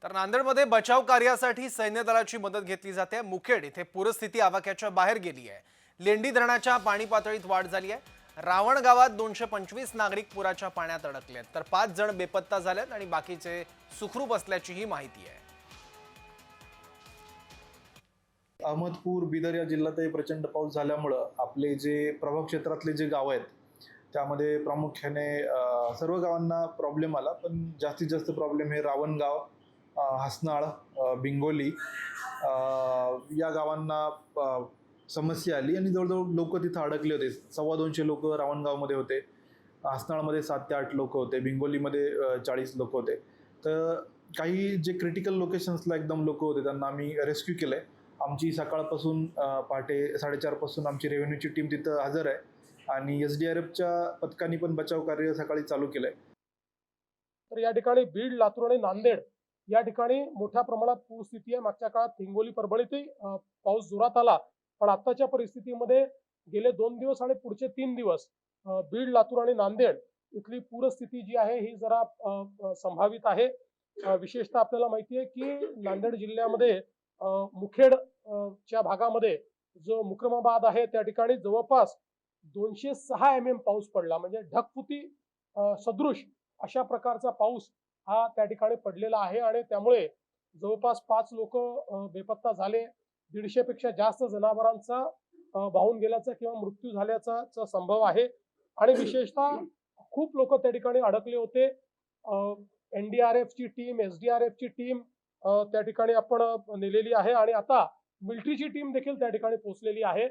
तर नांदेडमध्ये बचाव कार्यासाठी सैन्य दलाची मदत घेतली जाते। मुखेड इथे पूरस्थिती आवाक्याच्या बाहेर गेली आहे। लेंडी धरणाच्या पाणी पातळीत वाढ झाली आहे। रावण गावात 225 नागरिक पुराच्या पाण्यात अडकले आहेत, तर 5 जण बेपत्ता झालेत आणि बाकीचे सुखरूप असल्याचीही माहिती आहे। अहमदपूर, बिदर या जिल्ह्यातही प्रचंड पाऊस झाल्यामुळे आपले जे प्रभाव क्षेत्रातले जे गाव आहेत त्यामध्ये प्रामुख्याने सर्व गावांना प्रॉब्लेम आला, पण जास्तीत जास्त प्रॉब्लेम हे रावणगाव, हसनाळ, बिंगोली या गावांना समस्या आली आणि जवळजवळ लोक तिथं अडकले होते। 250 लोक रावणगावमध्ये होते, हसनाळमध्ये 7 ते 8 लोक होते, बिंगोलीमध्ये 40 लोक होते। तर काही जे क्रिटिकल लोकेशन्सला एकदम लोक होते त्यांना आम्ही रेस्क्यू केलंय। आमची सकाळपासून पहाटे 4:30 पासून आमची रेव्हेन्यूची टीम तिथं हजर आहे आणि SDRFच्या पथकाने पण बचाव कार्य सकाळी चालू केलंय। तर या ठिकाणी बीड, लातूर आणि नांदेड या ठिकाणी मोठ्या प्रमाणात पूरस्थिती आहे। मागच्या काळात हिंगोली, परभणीतही पाऊस जोरात आला, पण आताच्या परिस्थितीमध्ये गेले 2 दिवस आणि पुढचे 3 दिवस बीड, लातूर आणि नांदेड इथली पूरस्थिती जी आहे ही जरा संभावित आहे। विशेषतः आपल्याला माहिती आहे की नांदेड जिल्ह्यामध्ये मुखेड च्या भागामध्ये जो मुक्रमाबाद आहे त्या ठिकाणी जवळपास 206 mm पाऊस पडला, म्हणजे ढगफुटी सदृश अशा प्रकारचा पाऊस हा त्या ठिकाणी पडलेला आहे आणि त्यामुळे जवळपास 5 लोक बेपत्ता झाले। 150 पेक्षा जास्त जनावरांचा वाहून गेल्याचा किंवा मृत्यू झाल्याचा संभव आहे आणि विशेषतः खूप लोक त्या ठिकाणी अडकले होते। NDRF ची टीम, SDRF ची टीम त्या ठिकाणी आपण नेलेली आहे आणि आता मिलिटरीची टीम देखील त्या ठिकाणी पोहोचलेली आहे।